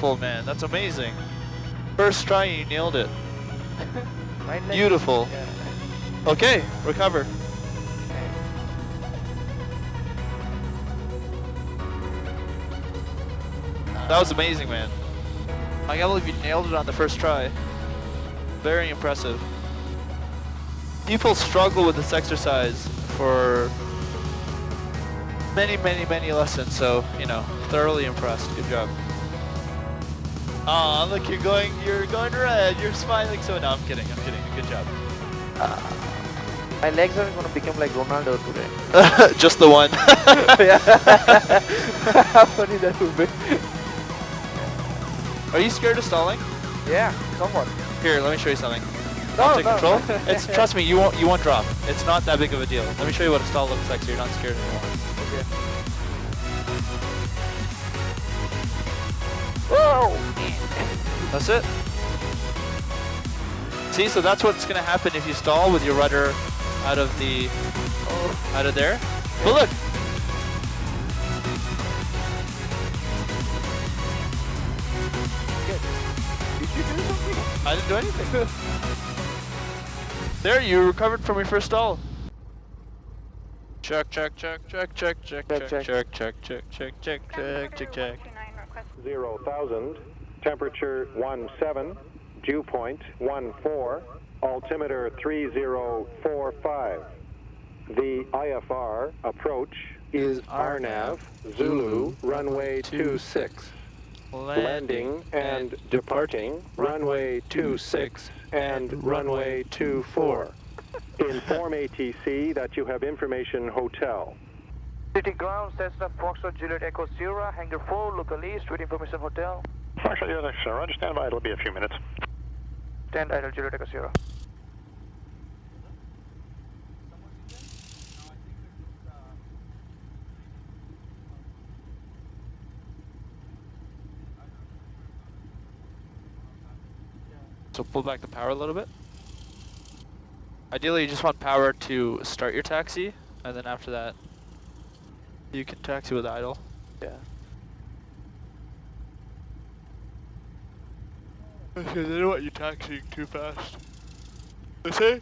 beautiful, man. That's amazing. First try, you nailed it. Beautiful. Yeah. Okay, recover. That was amazing, man. I can't believe you nailed it on the first try. Very impressive. People struggle with this exercise for many lessons, so, you know, thoroughly impressed. Good job. Aw, look, you're going red. You're smiling so. No, I'm kidding. Good job. My legs are gonna become like Ronaldo today. Just the one. Yeah. How funny that would be. Are you scared of stalling? Yeah, somewhat. Here, let me show you something. No, Take control. It's trust me, you won't drop. It's not that big of a deal. Let me show you what a stall looks like, so you're not scared anymore. Okay. Whoa! That's it. See, so that's what's gonna happen if you stall with your rudder out of there. But look. Did you do something? I didn't do anything. There, you recovered from your first stall. Check. 0,000, temperature 17, dew point 14, altimeter 3045. The IFR approach is RNAV, Zulu, runway 26. Landing and departing, runway 26 and runway 24. Inform ATC that you have information hotel. City ground, Cessna, Foxtrot, Juliet, Echo, Sierra, Hangar 4, local east, with information hotel. Foxtrot, Juliet, Echo, Sierra, stand by, it'll be a few minutes. Stand idle, Juliet, Echo, Sierra. So pull back the power a little bit. Ideally, you just want power to start your taxi, and then after that, you can taxi with idle. Yeah. Because they don't want you taxiing too fast. They say?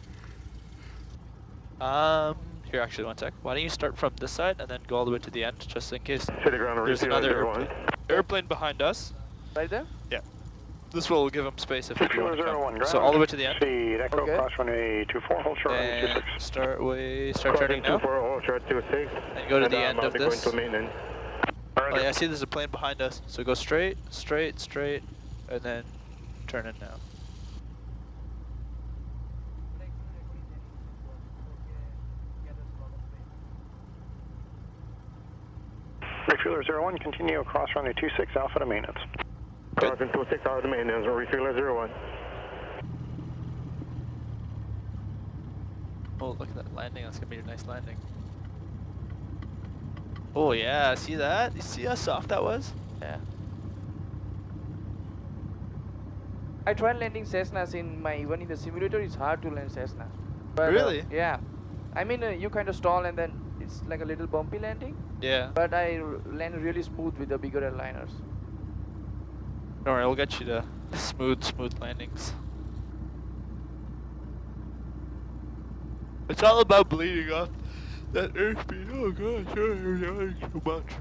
Here, actually, one sec. Why don't you start from this side and then go all the way to the end, just in case City ground, there's another 01. airplane behind us. Right there? Yeah. This will give them space if you do want to come. 01, So all the way to the end. Speed, Echo, Okay. cross runway 24, hold short runway And 26. start turning now. 24, hold short 26. And go to the end of Going this. to maintenance. Oh yeah, I see there's a plane behind us. So go straight, and then turn in now. Refueler 01, continue across runway 26, Alpha to maintenance. Good. 26, Alpha to maintenance, refueler 01. Oh, look at that landing. That's gonna be a nice landing. Oh yeah, see that? You see how soft that was? Yeah. I tried landing Cessnas even in the simulator. It's hard to land Cessna. But, Really? Yeah. I mean, you kind of stall and then it's like a little bumpy landing. Yeah. But I land really smooth with the bigger airliners. Don't worry, we'll get you to smooth landings. It's all about bleeding off that airspeed. Oh gosh, you're yelling too much.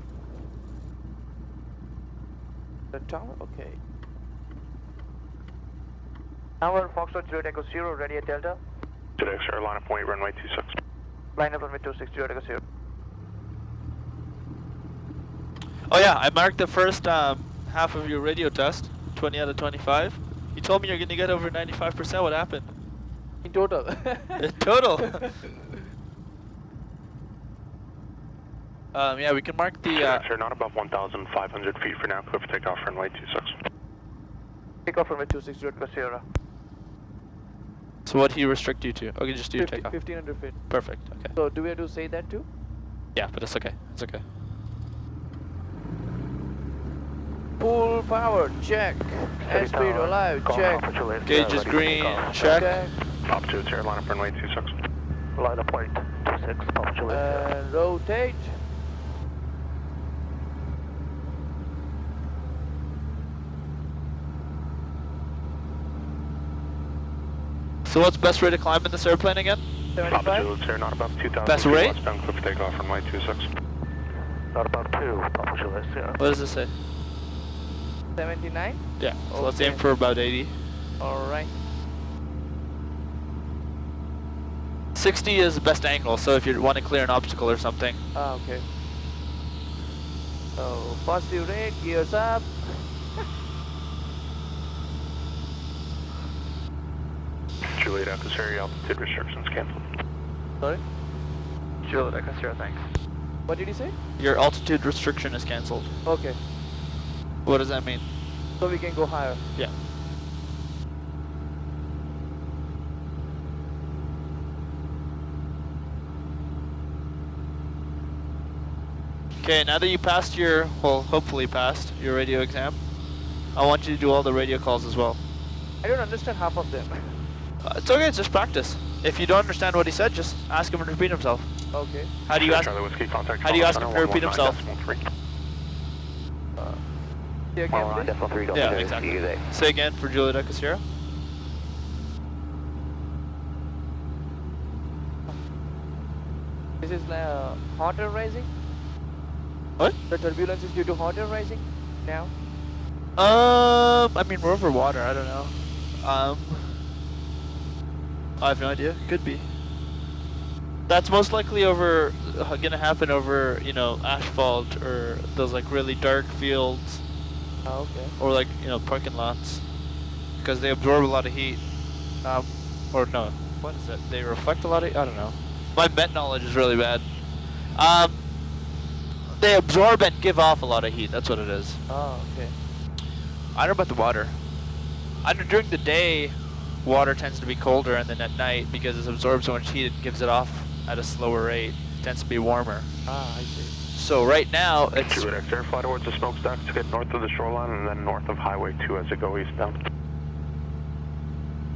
The tower? Okay. Tower, Foxtrot, Juliet, Echo, Zero, ready at Delta. Juliet, Echo, Sierra, line up point, runway 26. Line up runway 26, Juliet, Echo, Zero. Oh yeah, I marked the first half of your radio test, 20 out of 25. You told me you're gonna get over 95%. What happened? In total. In total. Yeah, we can mark the. Juliet, Sierra, not above 1,500 feet for now. Clear for takeoff, runway 26. Takeoff runway 26, Juliet, Echo, Sierra. So what do you restrict you to? Okay, just do your takeoff. 1,500 feet. Perfect. Okay. So do we have to say that too? Yeah, but it's okay. It's okay. Full power, check. Airspeed allowed, check. Gauge is green. Check. Pop to Sierra, line up runway 26. Line up point 26, Pop to Rotate. So what's best rate of climb in this airplane again? Papa 75? Juliet, sir, not above 2,000 Best feet rate? westbound, clear for takeoff, runway 26. Not above 2, Papa Juliet, yeah. What does this say? 79? Yeah, so let's aim Okay. for about 80. Alright. 60 is the best angle, so if you want to clear an obstacle or something. Ah, okay. So, positive rate, gears up. Juliet, Echo Sierra, altitude restrictions canceled. Sorry? Juliet, Echo Sierra, thanks. What did you say? Your altitude restriction is cancelled. Okay. What does that mean? So we can go higher. Yeah. Okay, now that you passed your, well, hopefully passed your radio exam, I want you to do all the radio calls as well. I don't understand half of them. It's okay, it's just practice. If you don't understand what he said, just ask him to repeat himself. Okay. How do you ask? Charlie Whiskey, contact How do you ask him to repeat 119.3. Say again, please. Yeah, exactly. Say again for Juliet Echo Sierra. This is hot air rising? What? The turbulence is due to hot air rising now? I mean, we're over water, I don't know. I have no idea, could be. That's most likely over, gonna happen over, you know, asphalt or those like really dark fields Oh, okay. or like, you know, parking lots. Because they absorb a lot of heat. Or no, what is it? They reflect a lot of, I don't know. My vent knowledge is really bad. They absorb and give off a lot of heat, that's what it is. Oh, okay. I don't know about the water. I know during the day, water tends to be colder, and then at night, because it absorbs so much heat, it gives it off at a slower rate. It tends to be warmer. Ah, I see. So right now, it's... Juliet X Air, fly towards the smokestack to get north of the shoreline and then north of Highway 2 as it go eastbound.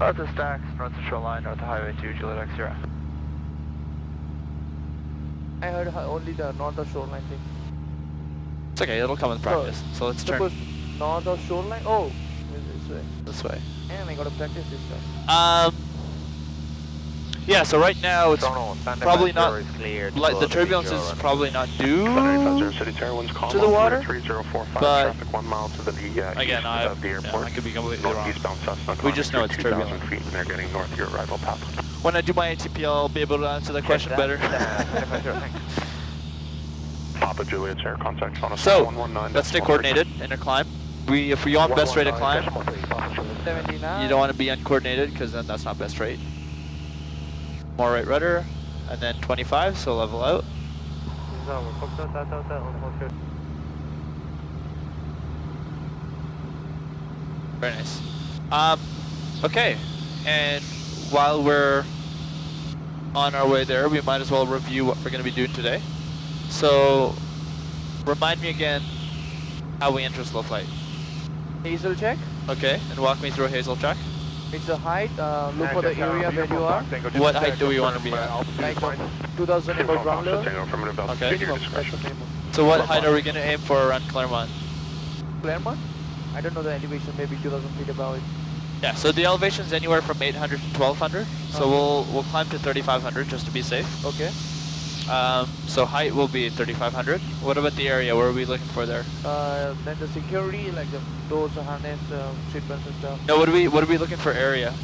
North of stacks, north of shoreline, north of Highway 2, Juliet X Sierra. I heard only the north of shoreline thing. It's okay, it'll come with practice. So let's turn Suppose north of shoreline? Oh, this way. this way. Man, I gotta practice this stuff. Yeah, so right now it's probably not, like the turbulence is probably not due City Tower, winds calm to the water, 3045, but traffic 1 mile to the again, east I of the airport. could be completely wrong. Northeastbound Cessna, We just know it's 2,000 turbulent. feet and they're getting north of your arrival path. When I do my ATP, I'll be able to answer that question better. Papa Juliet Air, contact on a So, 119. let's stay coordinated in our climb. If we want best rate of climb, 79. you don't want to be uncoordinated because then that's not best rate. More right rudder, and then 25, so level out. Very nice. Okay, and while we're on our way there, we might as well review what we're going to be doing today. So, remind me again how we enter slow flight. Hazel check. Okay, and walk me through a hazel check. It's a height. Look for the area where you are. What height do we want to be at? Like 2,000 above ground level. Okay. Minimum, that's the minimum. So what height are we going to aim for around Claremont? Claremont? I don't know the elevation, maybe 2,000 feet above it. Yeah, so the elevation's anywhere from 800 to 1,200. So we'll climb to 3,500 just to be safe. Okay. So height will be 3,500. What about the area? What are we looking for there? Then the security, like the doors, harness, street fence and stuff. No, what are we looking for area?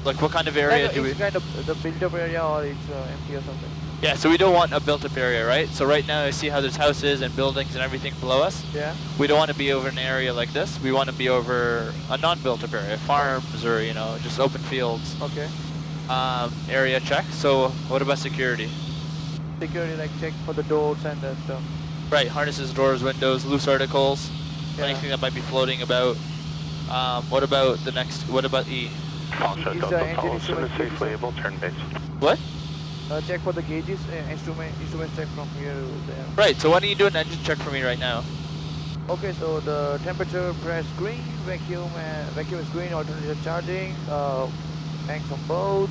Like what kind of area Like, do we? it's kind of the built-up area or it's empty or something. Yeah, so we don't want a built-up area, right? So right now I see how there's houses and buildings and everything below us. Yeah. We don't want to be over an area like this. We want to be over a non-built-up area, farms or just open fields. Okay. Area check. So what about security? Security, like check for the doors and that stuff. Right, harnesses, doors, windows, loose articles, Yeah. anything that might be floating about. What about the next? What about E? Also, Is Delta the engine Palace and instrument is safely able to turn base. What? Check for the gauges, instruments check from here to there. Right. So why don't you do an engine check for me right now? Okay, so the temperature press green, vacuum is green, alternator charging, tanks on both,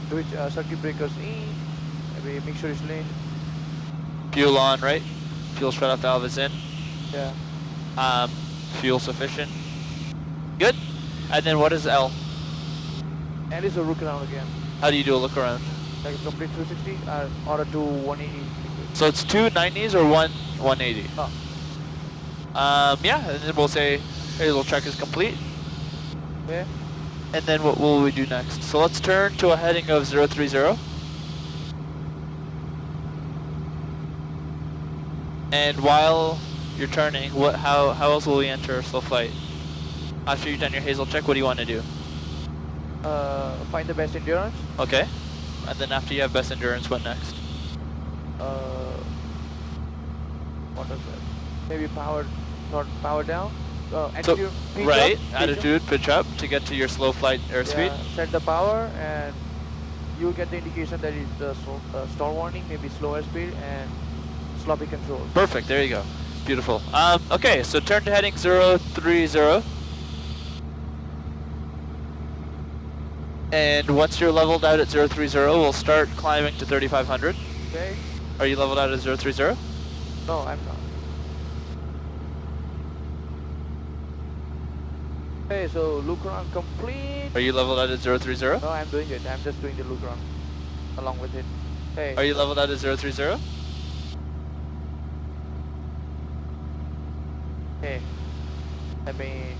switch circuit breakers in, maybe mixture is lean. Fuel on, right? Fuel shut-off valve is in. Yeah. Fuel sufficient. Good. And then what is L? And it's a look around again. How do you do a look around? Like a complete 360 or a 180 degree. So it's 2 90s or 180? Oh. Yeah, and then we'll say hazel check is complete. Okay. And then what will we do next? So let's turn to a heading of 030. And while you're turning, how else will we enter slow flight? After you've done your hazel check, what do you want to do? Find the best endurance. Okay. And then after you have best endurance, what next? What is that? Maybe power, not power down. So, Attitude, pitch right, up, pitch attitude, pitch up to get to your slow flight airspeed. Yeah, set the power and you get the indication that it's the stall warning, maybe slow airspeed and sloppy controls. Perfect, there you go. Beautiful. Okay, so turn to heading 030. And once you're leveled out at 030, we'll start climbing to 3500. Okay. Are you leveled out at 030? No, I'm not. Okay, so look around complete. Are you leveled out at 030? No, I'm doing it. I'm just doing the look around along with it. Hey. Are you leveled out at 030? Hey. Let me.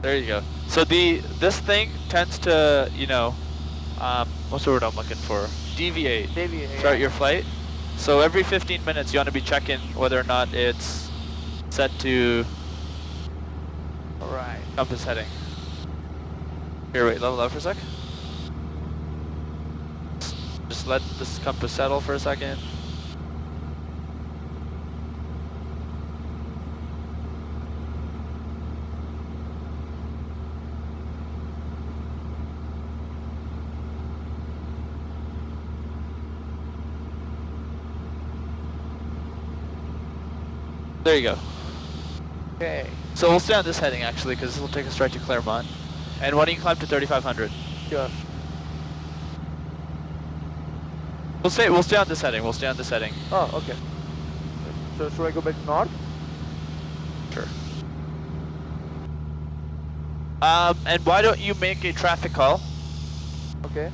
There you go. So this thing tends to, you know, what's the word I'm looking for? Deviate. Start your flight. So every 15 minutes you want to be checking whether or not it's set to Alright. compass heading. Here, wait, level out for a sec. Just let this compass settle for a second. There you go. Okay. So we'll stay on this heading actually, because this will take us right to Claremont. And why don't you climb to 3500? Sure. We'll stay on this heading. We'll stay on this heading. Oh, okay. So should I go back north? Sure. And why don't you make a traffic call? Okay.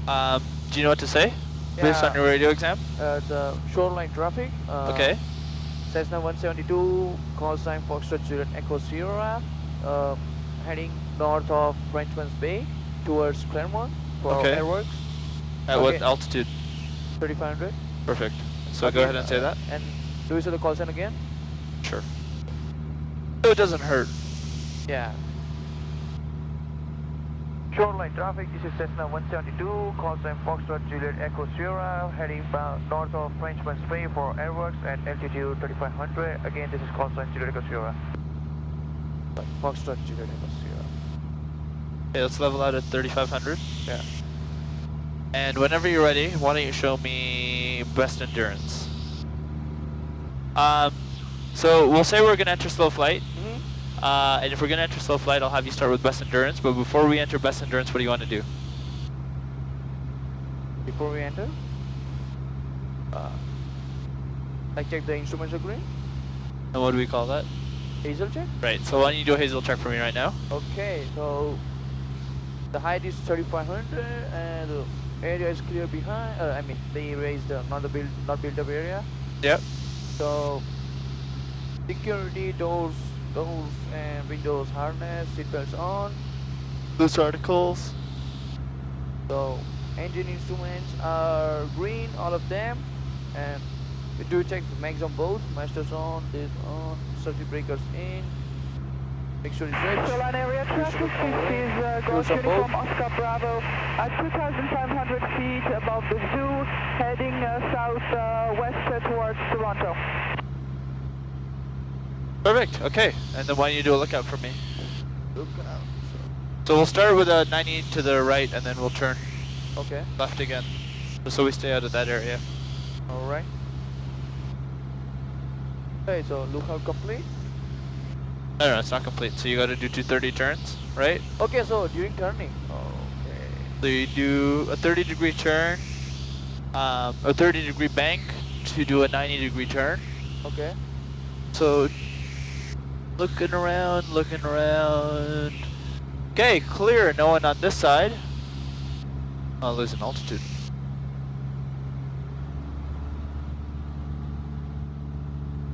Do you know what to say? Based on your radio exam? It's shoreline traffic. Okay. Cessna 172, call sign Foxtrot Juliet Echo Sierra, heading north of Frenchman's Bay towards Claremont for airworks. At what altitude? 3500. Perfect. So go ahead and say that. And do we say the call sign again? Sure. So it doesn't hurt. Yeah. Shoreline traffic, this is Cessna 172, call sign Foxtrot Juliet Echo Sierra, heading north of Frenchman's Bay for airworks at altitude 3500. Again, this is call sign Juliet Echo Sierra. Foxtrot Juliet Echo Sierra. Okay, let's level out at 3500. Yeah. And whenever you're ready, why don't you show me best endurance? So we'll say we're going to enter slow flight. And if we're going to enter slow flight, I'll have you start with best endurance. But before we enter best endurance, what do you want to do? Before we enter? I check the instruments are green. And what do we call that? Hazel check? Right, so why don't you do a hazel check for me right now? Okay, so the height is 3500 and the area is clear behind. I mean, they raised the not built up area. Yep. So security doors and windows harness, seatbelts on. Loose articles. So engine instruments are green, all of them, and we do check the mags on both. Masters on, this on, circuit breakers in. Make sure it's rich. Shoreline area traffic, this is Golf Uniform Oscar Bravo at 2,500 feet above the zoo, heading southwest towards Toronto. Perfect, okay. And then why don't you do a lookout for me? Look out. So we'll start with a 90 to the right and then we'll turn Okay. left again. Just so we stay out of that area. Alright. Okay, so lookout complete. No, it's not complete. So you got to do 230 turns, right? Okay, so during turning. Okay. So you do a 30-degree turn, a 30-degree bank to do a 90-degree turn. Okay. So looking around. Okay, clear. No one on this side. Oh, losing altitude.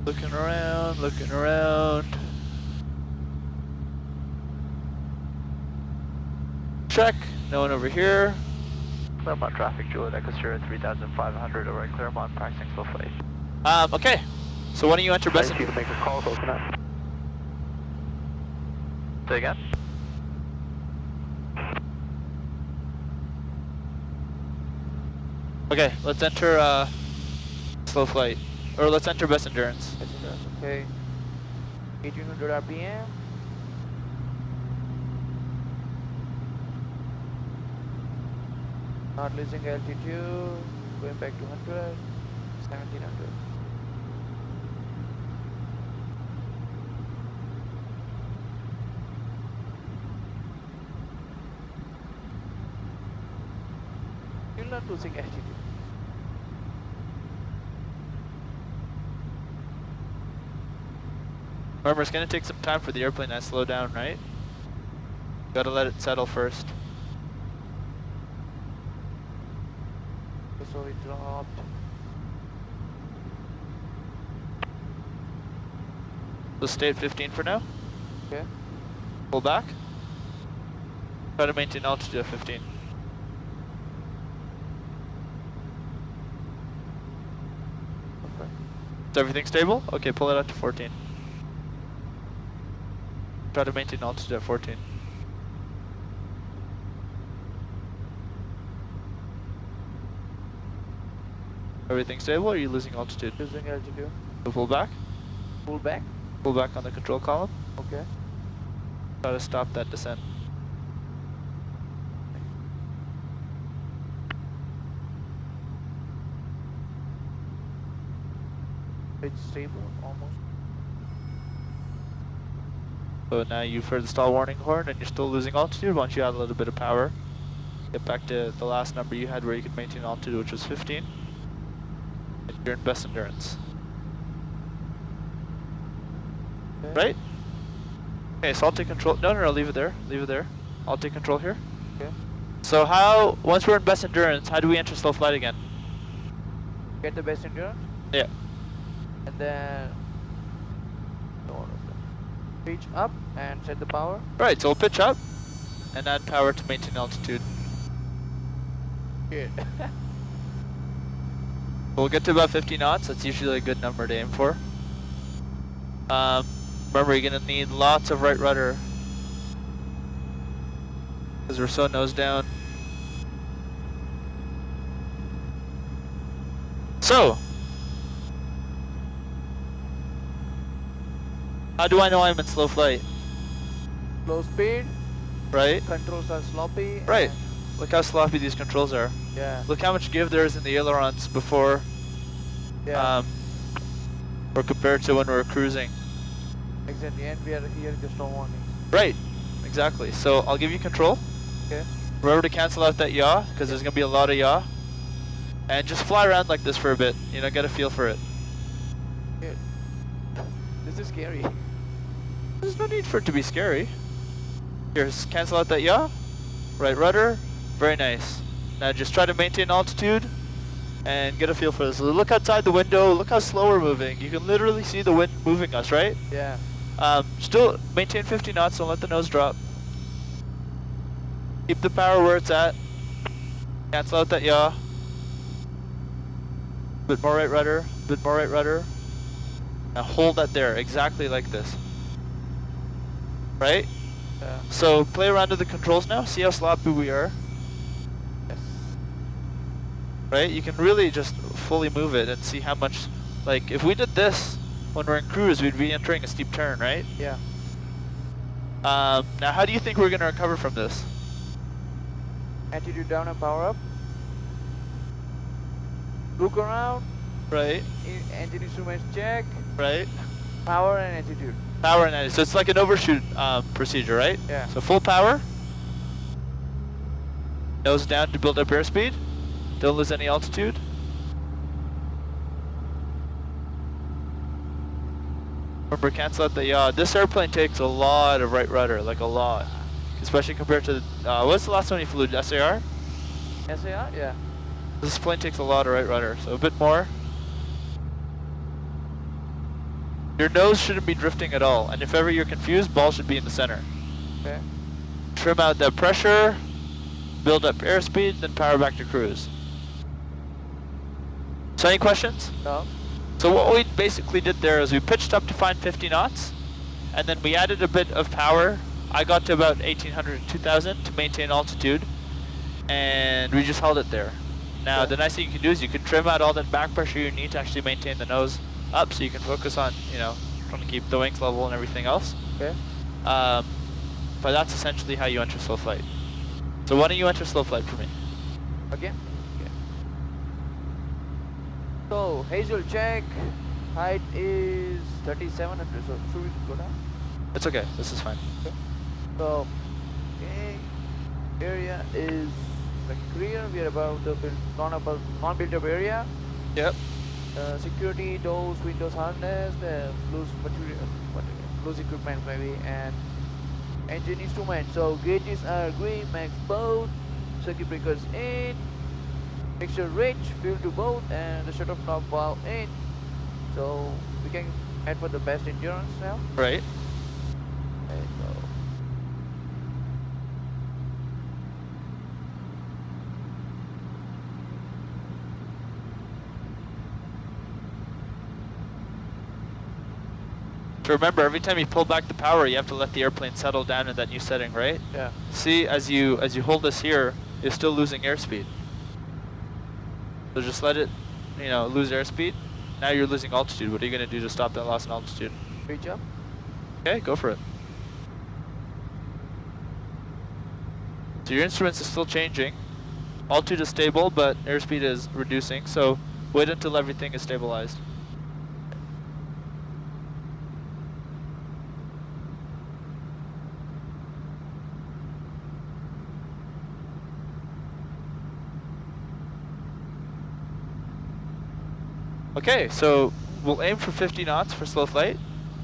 Looking around, looking around. Check. No one over here. Claremont traffic, Juliet Echo Sierra 3500 over at Claremont, practicing slow flight. Okay. So why don't you enter best You can make a call, open up. Say again? Okay, let's enter slow flight. Or let's enter best endurance. Okay. 1800 RPM. Not losing altitude. Going back to 100. 1700. Still not losing altitude. Remember, it's going to take some time for the airplane to slow down, right? Gotta let it settle first. So it dropped. So stay at 15 for now. Okay. Pull back. Try to maintain altitude at 15. Okay. Is everything stable? Okay, pull it out to 14. Try to maintain altitude at 14. Everything stable, or are you losing altitude? Losing altitude. So pull back. Pull back. Pull back on the control column. Okay. Try to stop that descent. It's stable, almost. So now you've heard the stall warning horn and you're still losing altitude. Why don't you add a little bit of power? Get back to the last number you had where you could maintain altitude, which was 15. And you're in best endurance. Okay. Right? Okay, so I'll take control. No, leave it there. Leave it there. I'll take control here. Okay. So how, once we're in best endurance, how do we enter slow flight again? Get the best endurance. Yeah. And then reach up and set the power. Right, so we'll pitch up and add power to maintain altitude. Good. We'll get to about 50 knots. That's usually a good number to aim for. Remember, you're going to need lots of right rudder because we're so nose down. So, how do I know I'm in slow flight? Low speed. Right? Controls are sloppy. Right. and- Look how sloppy these controls are. Yeah. Look how much give there is in the ailerons before, Yeah. or compared to when we're cruising. Exactly. And we are here just on warning. Right. Exactly. So I'll give you control. Okay. Remember to cancel out that yaw, because there's going to be a lot of yaw. And just fly around like this for a bit, you know, get a feel for it. Good. This is scary. There's no need for it to be scary. Here, just cancel out that yaw. Right rudder. Very nice. Now just try to maintain altitude and get a feel for this. Look outside the window, look how slow we're moving. You can literally see the wind moving us, right? Yeah. Still maintain 50 knots, don't let the nose drop. Keep the power where it's at. Cancel out that yaw. Bit more right rudder, bit more right rudder. Now hold that there, exactly like this. Right? Yeah. So play around with the controls now, see how sloppy we are. Yes. Right? You can really just fully move it and see how much, like if we did this when we're in cruise, we'd be entering a steep turn, right? Yeah. Now how do you think we're going to recover from this? Attitude down and power up. Look around. Right? Engine instruments check. Right? Power and attitude. Power and attitude. So it's like an overshoot procedure, right? Yeah. So full power. Nose down to build up airspeed. Don't lose any altitude. Remember, cancel out the yaw. This airplane takes a lot of right rudder, like a lot. especially compared to, what's the last one you flew, SAR? SAR? Yeah. This plane takes a lot of right rudder, so a bit more. Your nose shouldn't be drifting at all, and if ever you're confused, ball should be in the center. Okay. Trim out that pressure, build up airspeed, then power back to cruise. So any questions? No. So what we basically did there is we pitched up to find 50 knots, and then we added a bit of power. I got to about 1800 to 2000 to maintain altitude, and we just held it there. Now the nice thing you can do is you can trim out all that back pressure you need to actually maintain the nose up, so you can focus on, you know, trying to keep the wings level and everything else. Okay. But that's essentially how you enter slow flight. So why don't you enter slow flight for me? Again? Okay. So, Hazel check. Height is 3700. So, should we go down? It's okay. This is fine. So, okay. Area is like clear. We are about the non-built up area. Yep. Security, doors, windows, harness, loose material, loose equipment maybe, and engine instrument. So gauges are green, max both, circuit breakers in, mixture rich, fuel to both, and the shut-off knob valve in. So we can head for the best endurance now. Right. Okay, so So remember, every time you pull back the power, you have to let the airplane settle down in that new setting, right? yeah. See, as you hold this here, you're still losing airspeed. So just let it, you know, lose airspeed. Now you're losing altitude. What are you going to do to stop that loss in altitude? Reach up. Okay, go for it. So your instruments are still changing. Altitude is stable, but airspeed is reducing. So wait until everything is stabilized. Okay, so we'll aim for 50 knots for slow flight.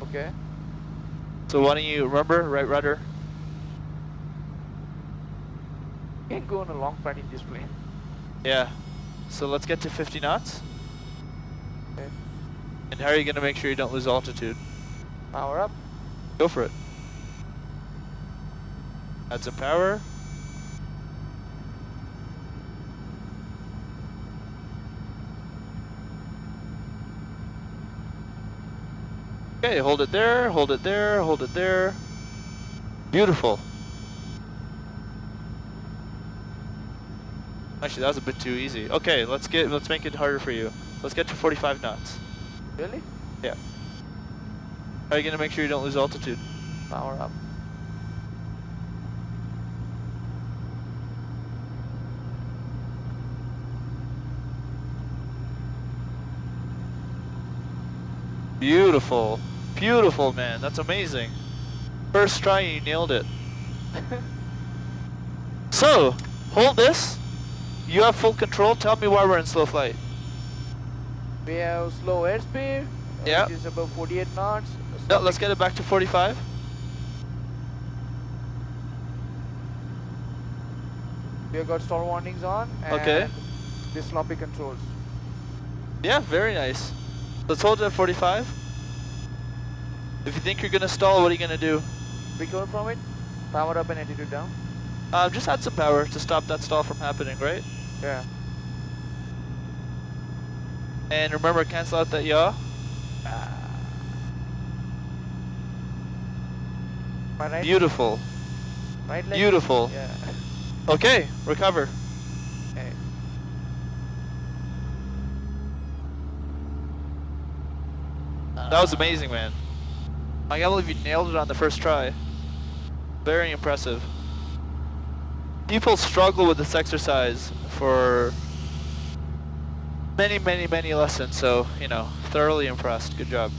Okay. So why don't you remember, right rudder? Can't go on a long flight in this plane. Yeah. So let's get to 50 knots. Okay. And how are you going to make sure you don't lose altitude? Power up. Go for it. Add some power. Okay, hold it there, hold it there, hold it there. Beautiful. Actually, that was a bit too easy. Okay, let's make it harder for you. Let's get to 45 knots. Really? Yeah. How are you gonna make sure you don't lose altitude? Power up. Beautiful. Beautiful, man. That's amazing. First try, you nailed it. So, hold this. You have full control. Tell me why we're in slow flight. We have slow airspeed, Yeah. which is about 48 knots. No, let's get it back to 45. We have got stall warnings on. And Okay. the sloppy controls. Yeah, very nice. Let's hold it at 45. If you think you're gonna stall, what are you gonna do? Recover from it. Power up and attitude down. Just add some power to stop that stall from happening, right? Yeah. And remember, cancel out that yaw. My right. Beautiful. Right leg. Beautiful. Yeah. Okay, recover. Okay. That was amazing, man. I can't believe you nailed it on the first try. Very impressive. People struggle with this exercise for many, many, many lessons, so, you know, thoroughly impressed. Good job.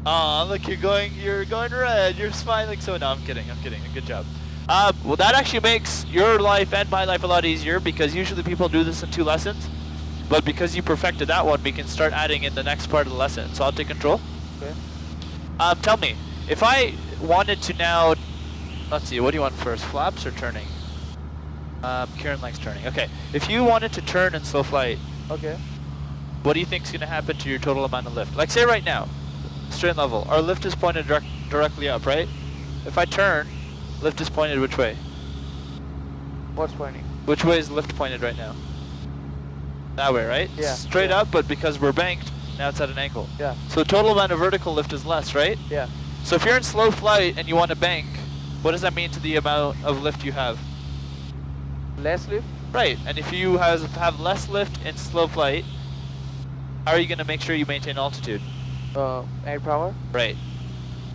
Aw, look, you're going red. You're smiling so. No, I'm kidding. Good job. Well, that actually makes your life and my life a lot easier, because usually people do this in 2 lessons. But because you perfected that one, we can start adding in the next part of the lesson. So I'll take control. Okay. Tell me, if I wanted to now let's see, what do you want first, flaps or turning? Kieran likes turning. Okay, if you wanted to turn in slow flight, Okay. what do you think is going to happen to your total amount of lift? Like say right now, straight level, our lift is pointed directly up, right? If I turn, lift is pointed which way? What's pointing? Which way is lift pointed right now? That way, right? Yeah. Straight yeah. up, but because we're banked, now it's at an angle. Yeah. So the total amount of vertical lift is less, right? Yeah. So if you're in slow flight and you want to bank, what does that mean to the amount of lift you have? Less lift? Right, and if you have less lift in slow flight, how are you going to make sure you maintain altitude? Air power? Right.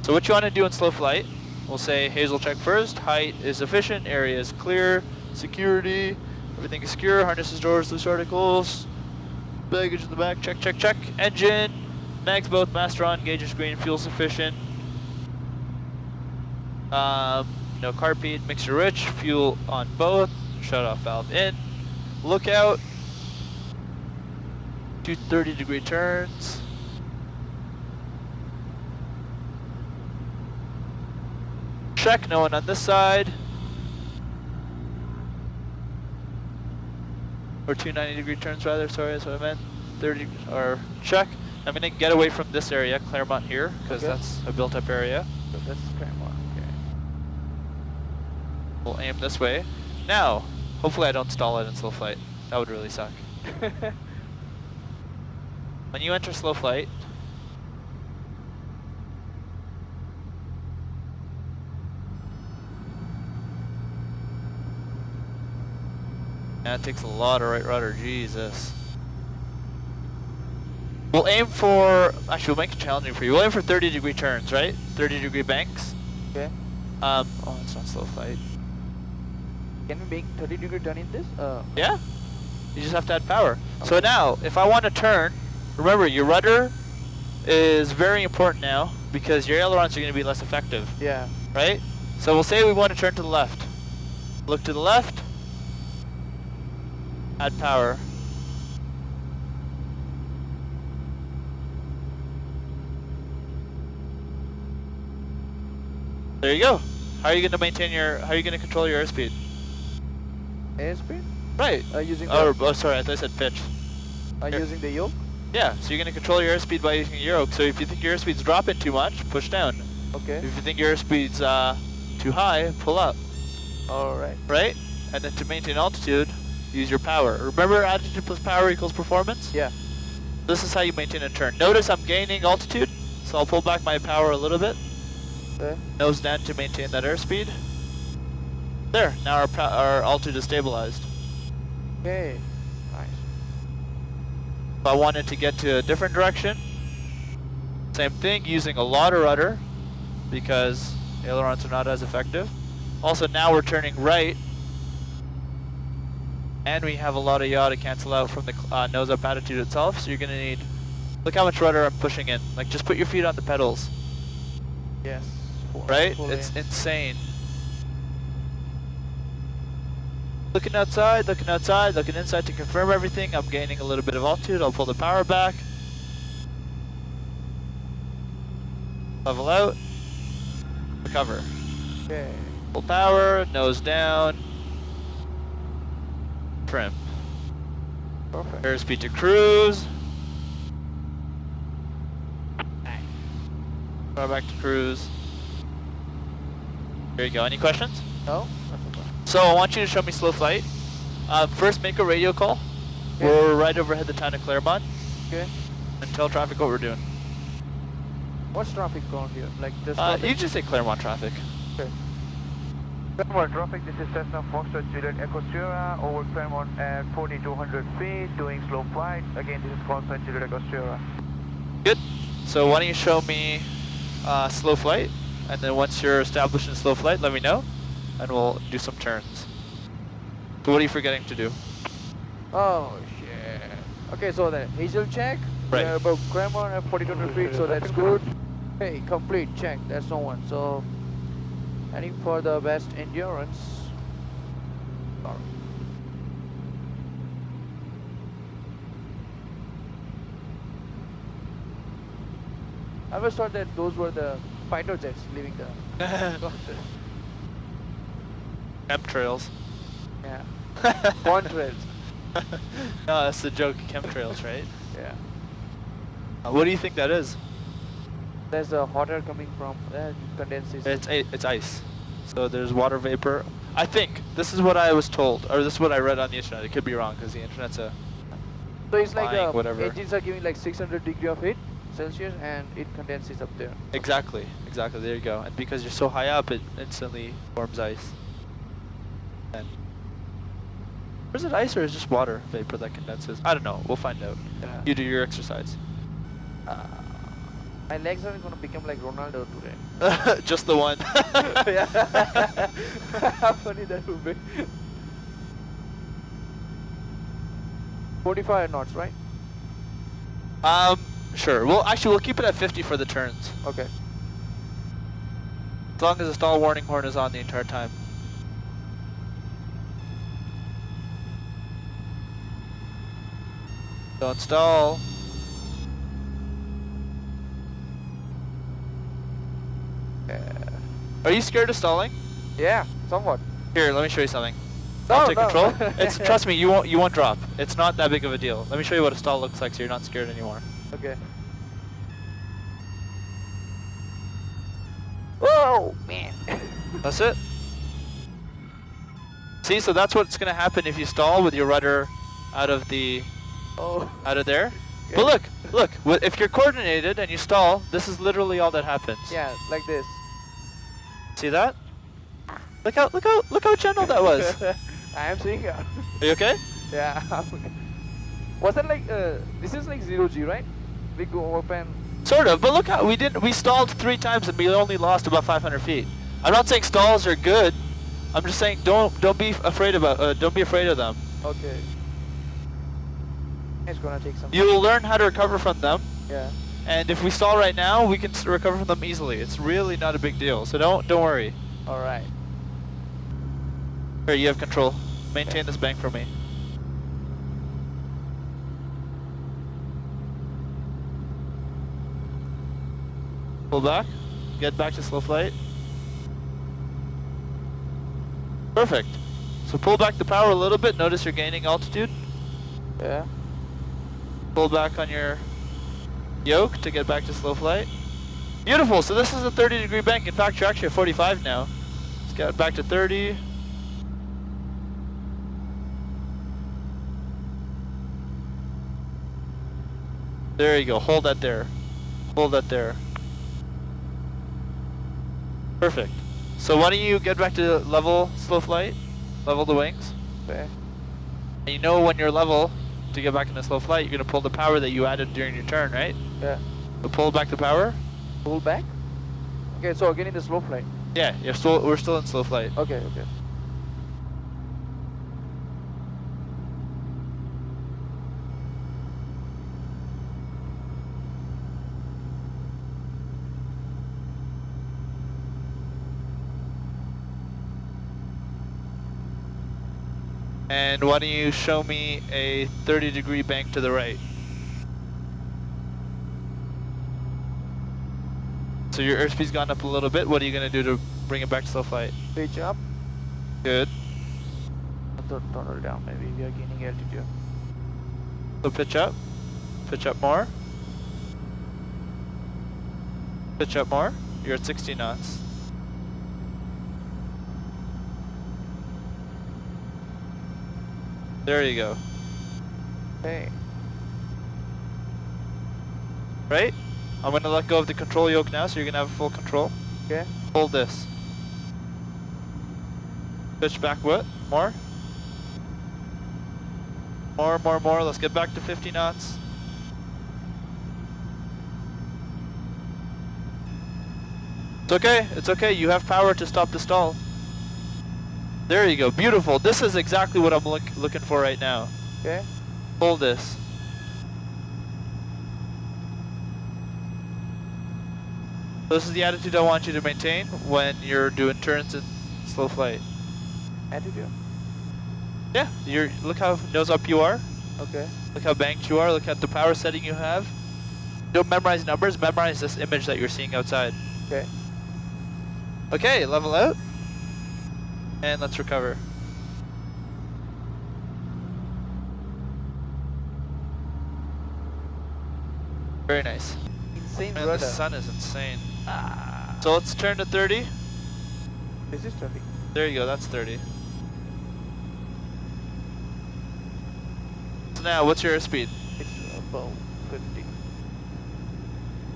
So what you want to do in slow flight, we'll say Hazel check first, height is sufficient, area is clear, security, everything is secure, harnesses, doors, loose articles, baggage in the back, check, check, check, engine, mags both, master on, gauge is green, fuel sufficient, no carpet, mixture rich, fuel on both, shut off valve in, lookout, 2 30-degree turns. Check, no one on this side. Or 2 90-degree turns rather, sorry, that's what I meant. 30, or check. I'm gonna get away from this area, Claremont here, because Okay. that's a built-up area. So that's Claremont, okay. We'll aim this way. Now, hopefully I don't stall it in slow flight. That would really suck. When you enter slow flight, that takes a lot of right rudder, Jesus. We'll aim for, actually we'll make it challenging for you. We'll aim for 30-degree turns, right? 30-degree banks. Okay. Oh, it's not slow flight. Can we make 30-degree turn in this? Yeah, you just have to add power. So now, if I want to turn, remember your rudder is very important now because your ailerons are going to be less effective, Yeah. right? So we'll say we want to turn to the left. Look to the left, add power. There you go. How are you going to maintain your, how are you going to control your airspeed? Airspeed? Right. Using Oh, sorry, I thought I said pitch. Here. using the yoke? Yeah, so you're going to control your airspeed by using your yoke. So if you think your airspeed's dropping too much, push down. Okay. If you think your airspeed's too high, pull up. Alright. Right? And then to maintain altitude, use your power. Remember attitude plus power equals performance? Yeah. This is how you maintain a turn. Notice I'm gaining altitude, so I'll pull back my power a little bit. Okay. Nose down to maintain that airspeed. There, now our altitude is stabilized. Okay. Nice. If I wanted to get to a different direction, same thing, using a lot of rudder because ailerons are not as effective. Also now we're turning right and we have a lot of yaw to cancel out from the nose up attitude itself, so you're going to need, look how much rudder I'm pushing in. Like just put your feet on the pedals, Yes. right? It's insane. Looking outside, looking outside, looking inside to confirm everything. I'm gaining a little bit of altitude. I'll pull the power back. Level out. Recover. Okay. Full power, nose down. Trim. Perfect. Airspeed to cruise. Power back to cruise. There you go. Any questions? No? That's okay. So I want you to show me slow flight. First, make a radio call. Okay. We're right overhead the town of Claremont, Okay. and tell traffic what we're doing. What's traffic going here? Like just You just say Claremont traffic. Okay. Claremont traffic, this is Cessna Foxtrot Juliet Echo Sierra over Claremont at 4,200 feet, doing slow flight. Again, this is Foxtrot Juliet Echo Sierra. Good. So why don't you show me slow flight, and then once you're established in slow flight, let me know, and we'll do some turns. So what are you forgetting to do? Oh shit. Okay, so the Hazel check. Right. We're above Claremont at 4,200 feet, so that's good. Okay, complete check. That's no one. So heading for the best endurance. Sorry. I always thought that those were the fighter jets leaving the cluster. chemtrails. Yeah. Contrails. No, that's the joke, chemtrails, right? Yeah. What do you think that is? There's a hot air coming from condenses. It's ice. So there's water vapor. I think this is what I was told, or this is what I read on the internet. It could be wrong because the internet's a So it's like lying, whatever. engines are giving like 600 degree of heat Celsius, and it condenses up there. Exactly. There you go. And because you're so high up, it instantly forms ice. And or is it ice or is it just water vapor that condenses? I don't know. We'll find out. Yeah. You do your exercise. My legs are gonna become like Ronaldo today. Just the one. Yeah. How funny that would be. 45 knots, right? Sure. Well, actually, we'll keep it at 50 for the turns. Okay. As long as the stall warning horn is on the entire time. Don't stall. Are you scared of stalling? Yeah, somewhat. Here, let me show you something. No, I'll take no. control. It's trust me, you won't drop. It's not that big of a deal. Let me show you what a stall looks like so you're not scared anymore. Okay. Whoa, man. That's it. See, so that's what's gonna happen if you stall with your rudder out of there. Okay. But look, if you're coordinated and you stall, this is literally all that happens. Yeah, like this. See that? Look how gentle that was. I am seeing it. Are you okay? Yeah. Was that like this is like 0G, right? We go up and Sort of, but look how we stalled 3 times and we only lost about 500 feet. I'm not saying stalls are good. I'm just saying don't be afraid of them. okay. It's gonna take some. You'll learn how to recover from them. Yeah. And if we stall right now, we can recover from them easily. It's really not a big deal. So don't worry. All right. Here, you have control. Maintain this bank for me. Pull back. Get back to slow flight. Perfect. So pull back the power a little bit. Notice you're gaining altitude. Yeah. Pull back on your yoke to get back to slow flight. Beautiful. So this is a 30-degree bank. In fact, you're actually at 45 now. Let's get back to 30. There you go. Hold that there. Hold that there. Perfect. So why don't you get back to level slow flight? Level the wings. Okay. And you know when you're level to get back into slow flight, you're going to pull the power that you added during your turn, right? Yeah. So pull back the power. Pull back. Okay, so again in the slow flight. Yeah, we're still in slow flight. Okay. Okay. And why don't you show me a 30-degree bank to the right? So your airspeed's gone up a little bit. What are you going to do to bring it back to slow flight? Pitch up. Good. Throttle down. Maybe we are gaining altitude. So pitch up. Pitch up more. Pitch up more. You're at 60 knots. There you go. Okay. Right? I'm going to let go of the control yoke now, so you're going to have full control. Okay. Hold this. Pitch back what? More? More. Let's get back to 50 knots. It's okay. You have power to stop the stall. There you go. Beautiful. This is exactly what I'm looking for right now. Okay. Hold this. This is the attitude I want you to maintain when you're doing turns in slow flight. Attitude. Yeah, look how nose up you are. Okay. Look how banked you are. Look at the power setting you have. Don't memorize numbers. Memorize this image that you're seeing outside. Okay. Okay, level out. And let's recover. Very nice. Insane Man, rudder. the sun is insane. So let's turn to 30. This is 20. There you go, that's 30. So now, what's your airspeed? It's about 50.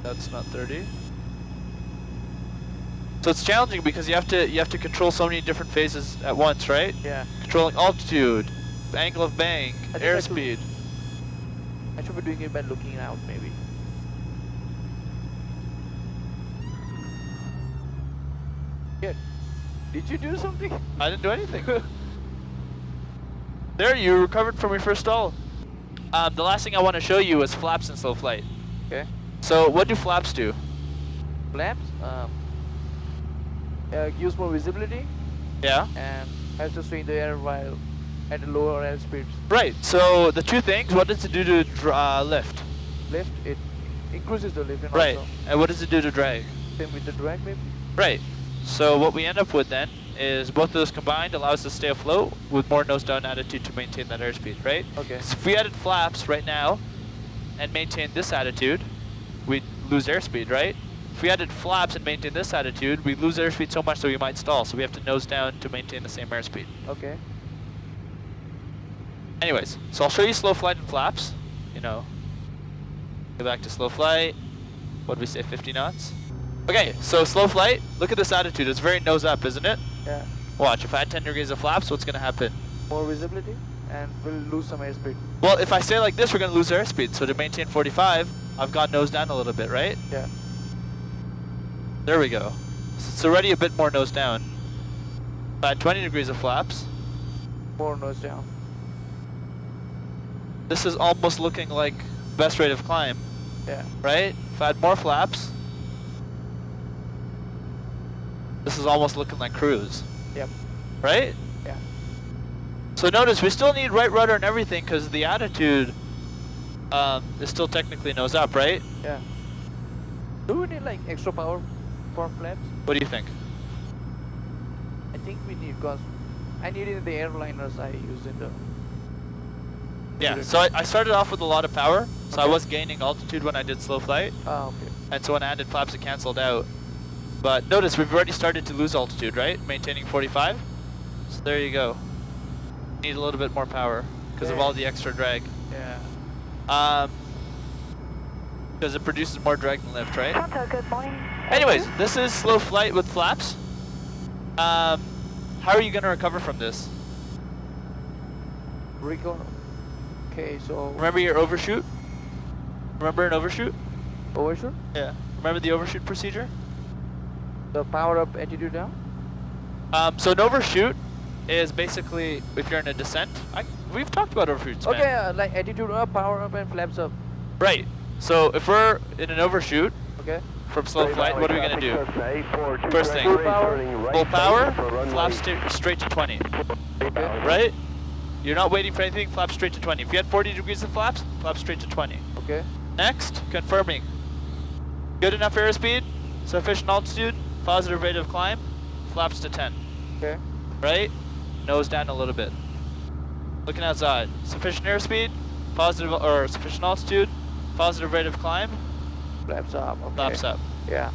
That's not 30. So it's challenging because you have to control so many different phases at once, right? Yeah. Controlling altitude, angle of bank, I think airspeed. I should be doing it by looking out, maybe. Yeah. Did you do something? I didn't do anything. There, you recovered from your first stall. The last thing I want to show you is flaps in slow flight. Okay. So what do flaps do? Flaps gives more visibility Yeah. and helps to stay in the air while at lower air speeds. Right. So the two things. What does it do to lift? Lift, it increases the lift and Right. also And what does it do to drag? same with the drag maybe. Right. So what we end up with then is both of those combined allow us to stay afloat with more nose down attitude to maintain that airspeed, right? Okay. So if we added flaps right now and maintained this attitude, we'd lose airspeed, right? If we added flaps and maintained this attitude, we'd lose airspeed so much that we might stall. So we have to nose down to maintain the same airspeed. Okay. Anyways, so I'll show you slow flight and flaps. You know, go back to slow flight. What did we say, 50 knots? Okay, so slow flight, look at this attitude. It's very nose up, isn't it? Yeah. Watch, if I add 10 degrees of flaps, what's gonna happen? More visibility and we'll lose some airspeed. Well, if I stay like this, we're gonna lose airspeed. So to maintain 45, I've got nose down a little bit, right? Yeah. There we go. So it's already a bit more nose down. If I add 20 degrees of flaps, More nose down. this is almost looking like best rate of climb, Yeah. right? If I add more flaps, this is almost looking like cruise, Yep. right? Yeah. So notice we still need right rudder and everything because the attitude is still technically nose up, right? Yeah. Do we need like extra power for flaps? What do you think? I think we need because I need it in the airliners I use in the. Yeah, so I started off with a lot of power, so I Okay. was gaining altitude when I did slow flight, Ah, okay. and so when I added flaps it cancelled out. But notice we've already started to lose altitude, right? Maintaining 45. So there you go. Need a little bit more power because of Yeah. all the extra drag. Yeah. Because it produces more drag than lift, right? Pronto, good morning. Anyways, this is slow flight with flaps. How are you going to recover from this? Rico. Okay, so Remember your overshoot? Remember an overshoot? overshoot. Yeah. Remember the overshoot procedure? The power up attitude down. So an overshoot is basically if you're in a descent. We've talked about overshoots, man. Okay, like attitude up, power up, and flaps up. Right. So if we're in an overshoot Okay. from slow flight, what are we going to do? First thing, Full power. full power, flap straight to 20. Okay. Right? You're not waiting for anything, flap straight to 20. If you had 40 degrees of flaps, flap straight to 20. Okay. Next, confirming. Good enough airspeed, sufficient altitude, positive rate of climb, flaps to 10. Okay. Right? Nose down a little bit. Looking outside. Sufficient airspeed, positive or sufficient altitude, positive rate of climb, Flaps up. Okay. flaps up. Yeah.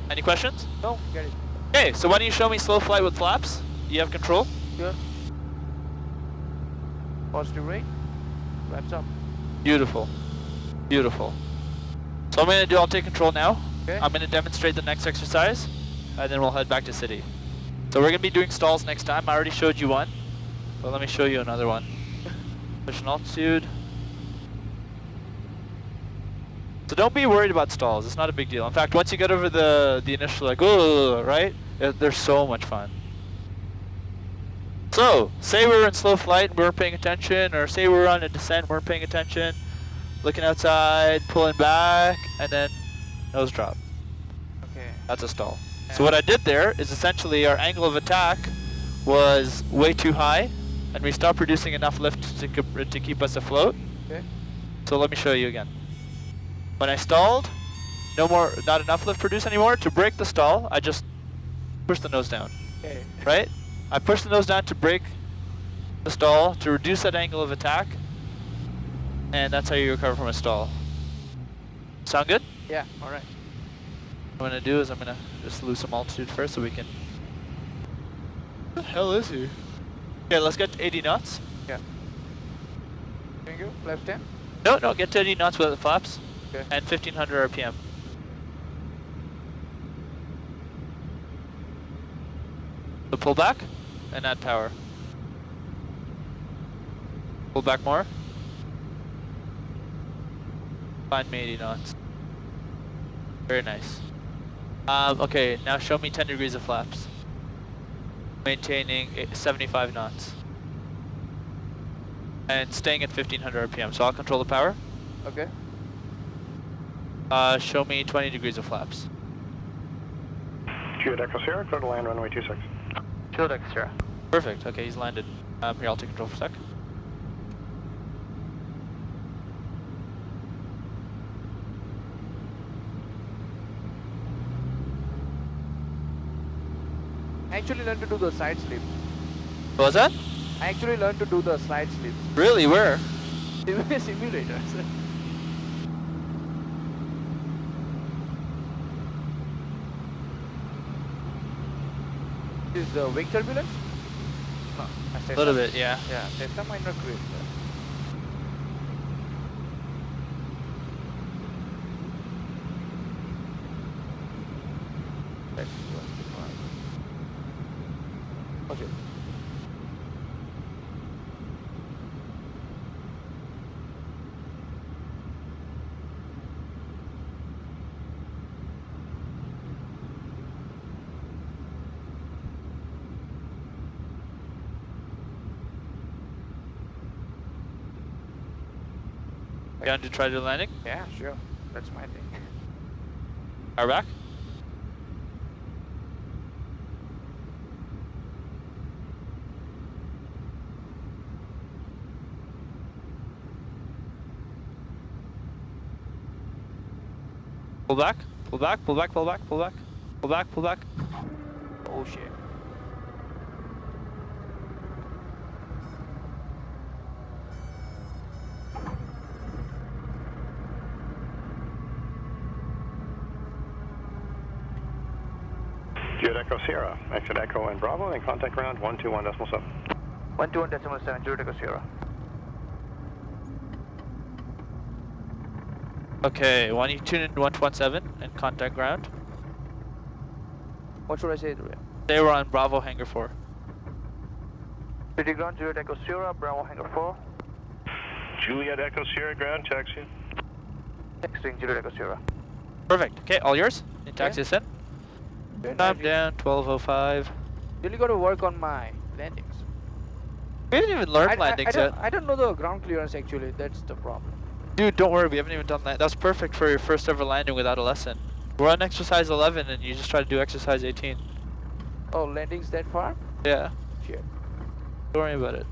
Any questions? No, get it. Okay, so why don't you show me slow flight with flaps? You have control? Good. Positive rate. Flaps up. Beautiful. Beautiful. So what I'm going to do, I'll take control now. Okay. I'm going to demonstrate the next exercise, and then we'll head back to city. So we're going to be doing stalls next time. I already showed you one, but let me show you another one. Sufficient altitude. So don't be worried about stalls. It's not a big deal. In fact, once you get over the initial like, oh, right, they're so much fun. So, say we're in slow flight and we're paying attention, or say we're on a descent, we're paying attention, looking outside, pulling back, and then nose drop. Okay. That's a stall. So what I did there is essentially our angle of attack was way too high, and we stopped producing enough lift to keep us afloat. Okay. So let me show you again. When I stalled, not enough lift produced anymore. To break the stall, I just pushed the nose down. Okay. right? I push the nose down to break the stall, to reduce that angle of attack, and that's how you recover from a stall. Sound good? Yeah, alright. What I'm gonna do is I'm gonna just lose some altitude first so we can... What the hell is he? Okay, let's get to 80 knots. Yeah. Thank you. Left 10. No, get to 80 knots without the flaps. Okay. And 1500 RPM. So pull back and add power. Pull back more. Find me 80 knots. Very nice. Okay, now show me 10 degrees of flaps. Maintaining 75 knots. And staying at 1500 RPM. So I'll control the power. Okay. Show me 20 degrees of flaps. Juliet Echo Sierra, clear to land runway 26. Juliet Echo Sierra. Perfect. Okay, he's landed. Here, I'll take control for a sec. I actually learned to do the side slips. What was that? I actually learned to do the side slips. Really? Where? Simulators. Is the wing turbulence? No, I said A little bit, yeah. Yeah, there's some minor creep. That's okay. You want to try the landing? Yeah, sure. That's my thing. Power back? Pull back, pull back, pull back, pull back, pull back, pull back, pull back. Oh shit. Juliet Echo Sierra, exit Echo and Bravo, and contact ground 121.7. 121.7, Juliet Echo Sierra. Okay, why don't you tune in 117 and contact ground? What should I say to it? They were on Bravo Hangar 4. City ground, Juliet Echo Sierra, Bravo Hangar 4. Juliet Echo Sierra, ground taxi. Texting Juliet Echo Sierra. Perfect. Okay, all yours. In taxi ascent. Time down, 12:05. Really got to work on my landings. We haven't even learned landings yet. I don't know the ground clearance actually. That's the problem. Dude, don't worry, we haven't even done that. That's perfect for your first ever landing without a lesson. We're on exercise 11 and you just try to do exercise 18. Oh, landings that far? Yeah, Shit. don't worry about it.